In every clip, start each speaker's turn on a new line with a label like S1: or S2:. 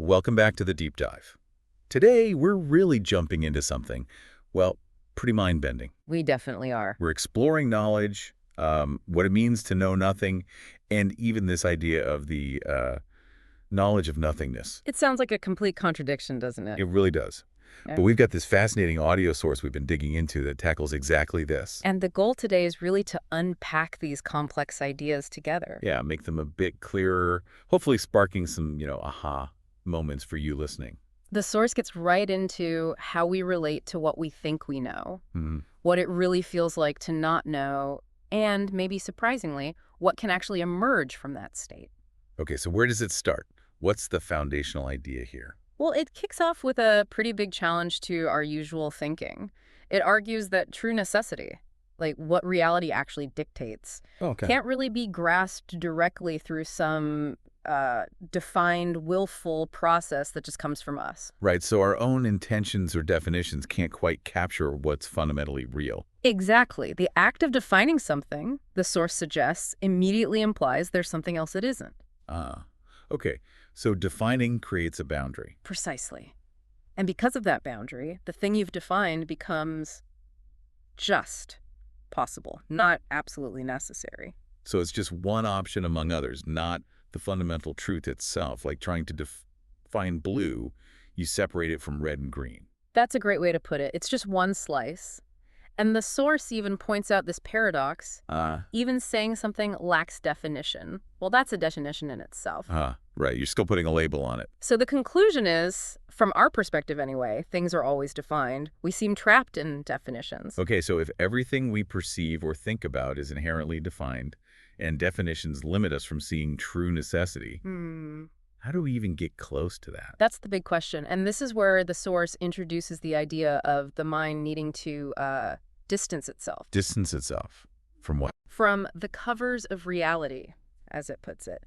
S1: Welcome back to the Deep Dive. Today, we're really jumping into something, well, pretty mind-bending.
S2: We definitely are.
S1: We're exploring knowledge, what it means to know nothing, and even this idea of the knowledge of nothingness.
S2: It sounds like a complete contradiction, doesn't it?
S1: It really does.
S2: Yeah.
S1: But we've got this fascinating audio source we've been digging into that tackles exactly this.
S2: And the goal today is really to unpack these complex ideas together.
S1: Yeah, make them a bit clearer, hopefully sparking some, aha moments for you listening.
S2: The source gets right into how we relate to what we think we know,
S1: Hmm.
S2: what it really feels like to not know, and maybe surprisingly, what can actually emerge from that state.
S1: Okay, so where does it start? What's the foundational idea here?
S2: Well, it kicks off with a pretty big challenge to our usual thinking. It argues that true necessity, like what reality actually dictates,
S1: Okay.
S2: can't really be grasped directly through some defined, willful process that just comes from us.
S1: Right, so our own intentions or definitions can't quite capture what's fundamentally real.
S2: Exactly. The act of defining something, the source suggests, immediately implies there's something else it isn't.
S1: Ah, okay. So defining creates a boundary.
S2: Precisely. And because of that boundary, the thing you've defined becomes just possible, not absolutely necessary.
S1: So it's just one option among others, not the fundamental truth itself. Like trying to define blue, you separate it from red and green.
S2: That's a great way to put it. It's just one slice. And the source even points out this paradox. Even saying something lacks definition. Well, that's a definition in itself.
S1: Right. You're still putting a label on it.
S2: So the conclusion is, from our perspective anyway, things are always defined. We seem trapped in definitions.
S1: Okay, so if everything we perceive or think about is inherently defined, and definitions limit us from seeing true necessity, how do we even get close to that?
S2: That's the big question. And this is where the source introduces the idea of the mind needing to distance itself.
S1: Distance itself. From what?
S2: From the covers of reality, as it puts it.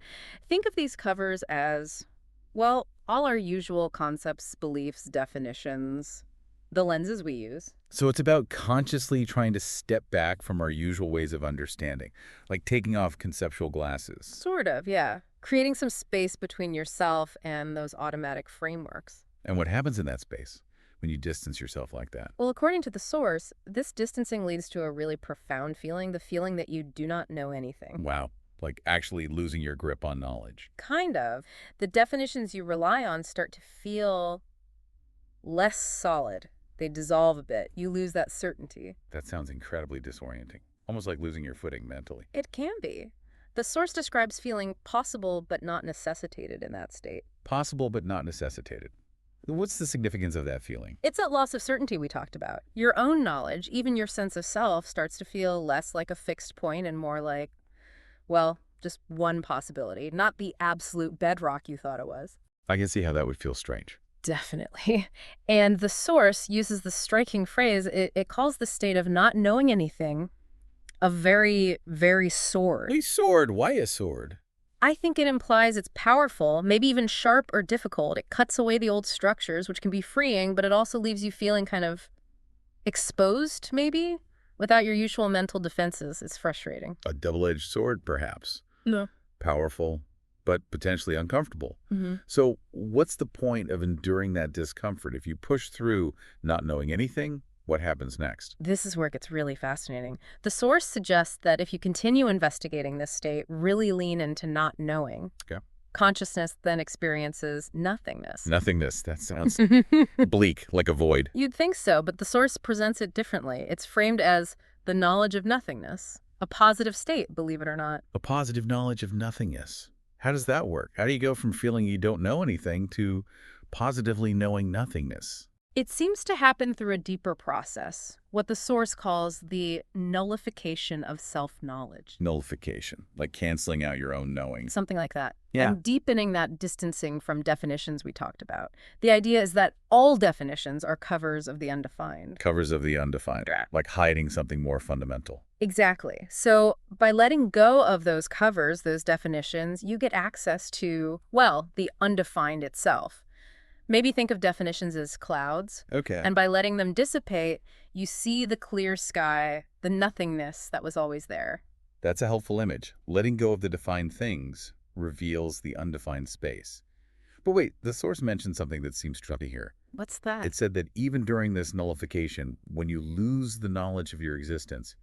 S2: Think of these covers as, well, all our usual concepts, beliefs, definitions, the lenses we use.
S1: So it's about consciously trying to step back from our usual ways of understanding, like taking off conceptual glasses.
S2: Sort of, yeah. Creating some space between yourself and those automatic frameworks.
S1: And what happens in that space when you distance yourself like that?
S2: Well, according to the source, this distancing leads to a really profound feeling, the feeling that you do not know anything.
S1: Wow. Like actually losing your grip on knowledge.
S2: Kind of. The definitions you rely on start to feel less solid. They dissolve a bit. You lose that certainty.
S1: That sounds incredibly disorienting. Almost like losing your footing mentally.
S2: It can be. The source describes feeling possible but not necessitated in that state.
S1: Possible but not necessitated. What's the significance of that feeling?
S2: It's that loss of certainty we talked about. Your own knowledge, even your sense of self, starts to feel less like a fixed point and more like, well, just one possibility, not the absolute bedrock you thought it was.
S1: I can see how that would feel strange.
S2: Definitely. And the source uses the striking phrase, it calls the state of not knowing anything a very, very sword.
S1: A sword? Why a sword?
S2: I think it implies it's powerful, maybe even sharp or difficult. It cuts away the old structures, which can be freeing, but it also leaves you feeling kind of exposed, maybe, without your usual mental defenses. It's frustrating.
S1: A double-edged sword, perhaps.
S2: No.
S1: Powerful, but potentially uncomfortable.
S2: Mm-hmm.
S1: So what's the point of enduring that discomfort? If you push through not knowing anything, what happens next?
S2: This is where it gets really fascinating. The source suggests that if you continue investigating this state, really lean into not knowing,
S1: Okay.
S2: consciousness then experiences nothingness.
S1: Nothingness. That sounds bleak, like a void.
S2: You'd think so, but the source presents it differently. It's framed as the knowledge of nothingness, a positive state, believe it or not.
S1: A positive knowledge of nothingness. How does that work? How do you go from feeling you don't know anything to positively knowing nothingness?
S2: It seems to happen through a deeper process, what the source calls the nullification of self-knowledge.
S1: Nullification, like canceling out your own knowing.
S2: Something like that.
S1: Yeah.
S2: And deepening that distancing from definitions we talked about. The idea is that all definitions are covers of the undefined.
S1: Covers of the undefined, like hiding something more fundamental.
S2: Exactly. So by letting go of those covers, those definitions, you get access to, well, the undefined itself. Maybe think of definitions as clouds.
S1: Okay.
S2: And by letting them dissipate, you see the clear sky, the nothingness that was always there.
S1: That's a helpful image. Letting go of the defined things reveals the undefined space. But wait, the source mentioned something that seems tricky here.
S2: What's that?
S1: It said that even during this nullification, when you lose the knowledge of your existence,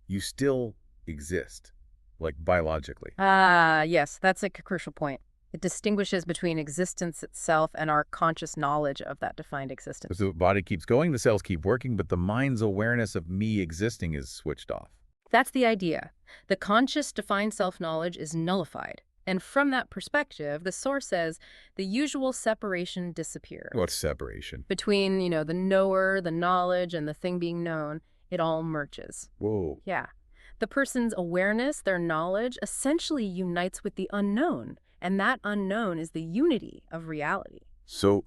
S1: you still exist, like biologically.
S2: Ah, yes, that's a crucial point. It distinguishes between existence itself and our conscious knowledge of that defined existence.
S1: So the body keeps going, the cells keep working, but the mind's awareness of me existing is switched off.
S2: That's the idea. The conscious defined self-knowledge is nullified. And from that perspective, the source says the usual separation disappears.
S1: What's separation?
S2: Between, the knower, the knowledge, and the thing being known, it all merges.
S1: Whoa.
S2: Yeah. The person's awareness, their knowledge, essentially unites with the unknown. And that unknown is the unity of reality.
S1: So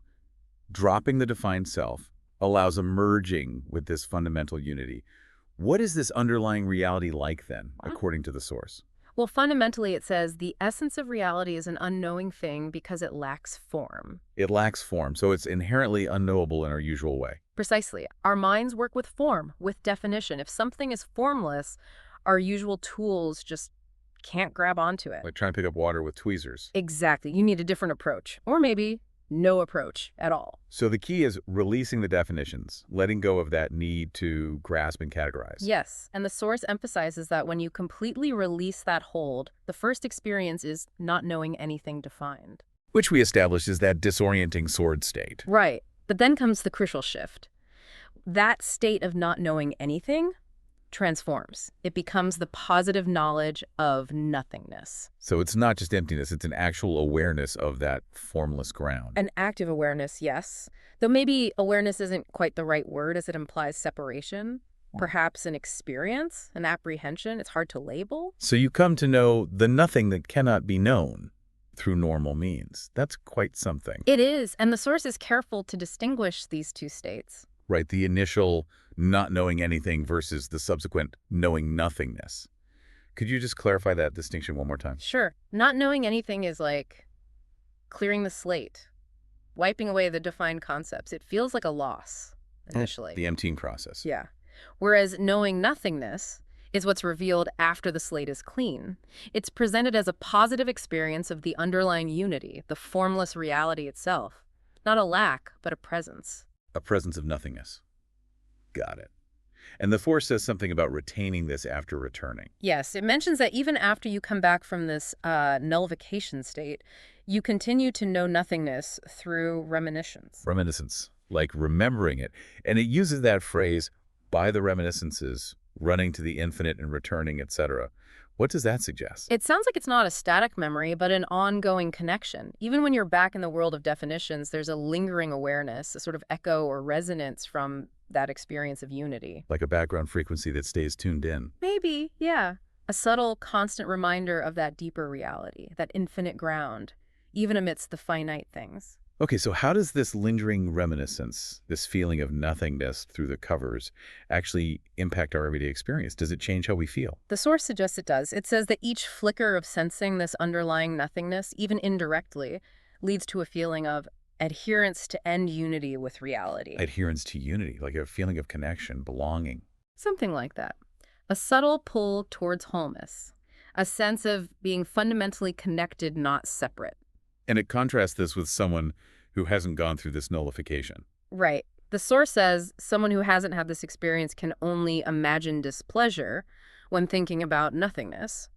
S1: dropping the defined self allows a merging with this fundamental unity. What is this underlying reality like then, according to the source?
S2: Well, fundamentally, it says the essence of reality is an unknowing thing because it lacks form.
S1: It lacks form, so it's inherently unknowable in our usual way.
S2: Precisely. Our minds work with form, with definition. If something is formless, our usual tools just can't grab onto it.
S1: Like trying to pick up water with tweezers.
S2: Exactly. You need a different approach. Or maybe no approach at all.
S1: So the key is releasing the definitions, letting go of that need to grasp and categorize.
S2: Yes, and the source emphasizes that when you completely release that hold, the first experience is not knowing anything defined.
S1: Which we established is that disorienting sword state.
S2: Right. But then comes the crucial shift. That state of not knowing anything transforms. It becomes the positive knowledge of nothingness.
S1: So it's not just emptiness, it's an actual awareness of that formless ground.
S2: An active awareness, yes. Though maybe awareness isn't quite the right word as it implies separation. Perhaps an experience, an apprehension. It's hard to label.
S1: So you come to know the nothing that cannot be known through normal means. That's quite something.
S2: It is, and the source is careful to distinguish these two states.
S1: Right, the initial not knowing anything versus the subsequent knowing nothingness. Could you just clarify that distinction one more time?
S2: Sure. Not knowing anything is like clearing the slate, wiping away the defined concepts. It feels like a loss initially.
S1: The emptying process.
S2: Yeah. Whereas knowing nothingness is what's revealed after the slate is clean. It's presented as a positive experience of the underlying unity, the formless reality itself. Not a lack, but a presence.
S1: A presence of nothingness. Got it. And the Force says something about retaining this after returning.
S2: Yes, it mentions that even after you come back from this nullification state, you continue to know nothingness through reminiscence.
S1: Reminiscence, like remembering it. And it uses that phrase, by the reminiscences, running to the infinite and returning, etc. What does that suggest?
S2: It sounds like it's not a static memory, but an ongoing connection. Even when you're back in the world of definitions, there's a lingering awareness, a sort of echo or resonance from that experience of unity.
S1: Like a background frequency that stays tuned in.
S2: Maybe, yeah. A subtle, constant reminder of that deeper reality, that infinite ground, even amidst the finite things.
S1: Okay, so how does this lingering reminiscence, this feeling of nothingness through the covers, actually impact our everyday experience? Does it change how we feel?
S2: The source suggests it does. It says that each flicker of sensing this underlying nothingness, even indirectly, leads to a feeling of adherence to end unity with reality.
S1: Adherence to unity, like a feeling of connection, belonging.
S2: Something like that. A subtle pull towards wholeness. A sense of being fundamentally connected, not separate.
S1: And it contrasts this with someone who hasn't gone through this nullification.
S2: Right. The source says someone who hasn't had this experience can only imagine displeasure when thinking about nothingness.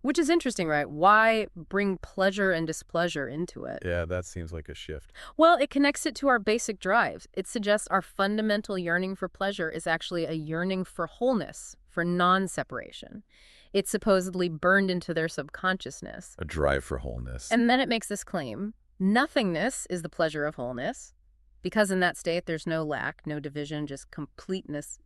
S2: Which is interesting, right? Why bring pleasure and displeasure into it?
S1: Yeah, that seems like a shift.
S2: Well, it connects it to our basic drives. It suggests our fundamental yearning for pleasure is actually a yearning for wholeness, for non-separation. It's supposedly burned into their subconsciousness.
S1: A drive for wholeness.
S2: And then it makes this claim, nothingness is the pleasure of wholeness, because in that state there's no lack, no division, just completeness,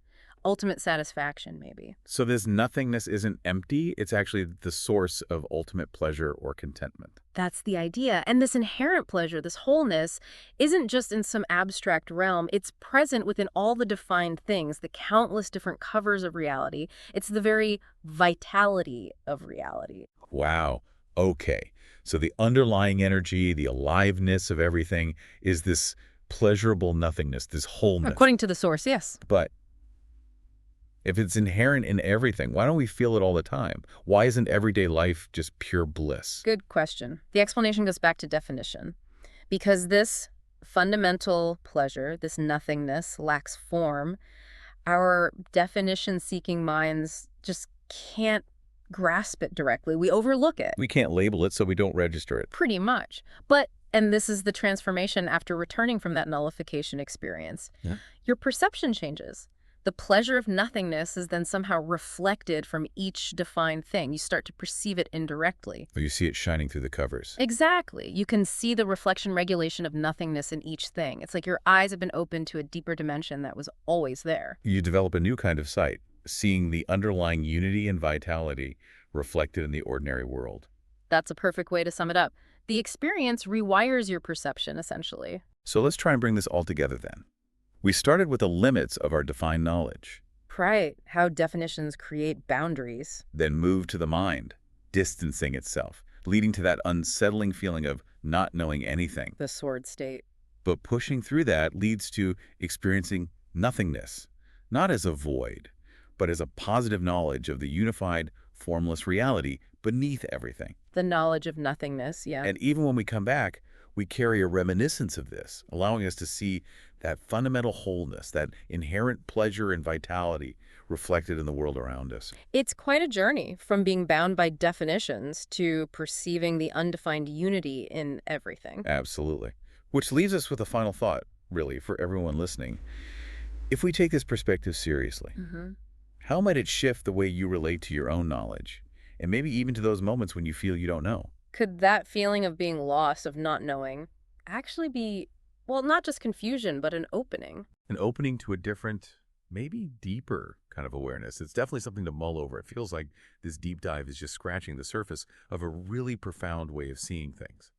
S2: ultimate satisfaction maybe.
S1: So this nothingness isn't empty, it's actually the source of ultimate pleasure or contentment.
S2: That's the idea. And this inherent pleasure, this wholeness, isn't just in some abstract realm. It's present within all the defined things, the countless different covers of reality. It's the very vitality of reality.
S1: Wow. Okay. So the underlying energy, the aliveness of everything is this pleasurable nothingness, this wholeness.
S2: According to the source, yes.
S1: But if it's inherent in everything, why don't we feel it all the time? Why isn't everyday life just pure bliss?
S2: Good question. The explanation goes back to definition. Because this fundamental pleasure, this nothingness, lacks form, our definition-seeking minds just can't grasp it directly. We overlook it,
S1: We can't label it, so we don't register it.
S2: pretty much. And this is the transformation after returning from that nullification experience.
S1: Yeah.
S2: Your perception changes. The pleasure of nothingness is then somehow reflected from each defined thing. You start to perceive it indirectly.
S1: Or you see it shining through the covers.
S2: Exactly. You can see the reflection regulation of nothingness in each thing. It's like your eyes have been opened to a deeper dimension that was always there.
S1: You develop a new kind of sight, seeing the underlying unity and vitality reflected in the ordinary world.
S2: That's a perfect way to sum it up. The experience rewires your perception, essentially.
S1: So let's try and bring this all together then. We started with the limits of our defined knowledge,
S2: Right. How definitions create boundaries.
S1: then moved to the mind, distancing itself, leading to that unsettling feeling of not knowing anything.
S2: The sword state.
S1: But pushing through that leads to experiencing nothingness, not as a void, but as a positive knowledge of the unified, formless reality beneath everything.
S2: The knowledge of nothingness, yeah.
S1: And even when we come back, we carry a reminiscence of this, allowing us to see that fundamental wholeness, that inherent pleasure and vitality reflected in the world around us.
S2: It's quite a journey from being bound by definitions to perceiving the undefined unity in everything.
S1: Absolutely. Which leaves us with a final thought, really, for everyone listening. If we take this perspective seriously, how might it shift the way you relate to your own knowledge? And maybe even to those moments when you feel you don't know?
S2: Could that feeling of being lost, of not knowing, actually be, well, not just confusion, but an opening?
S1: An opening to a different, maybe deeper kind of awareness. It's definitely something to mull over. It feels like this deep dive is just scratching the surface of a really profound way of seeing things.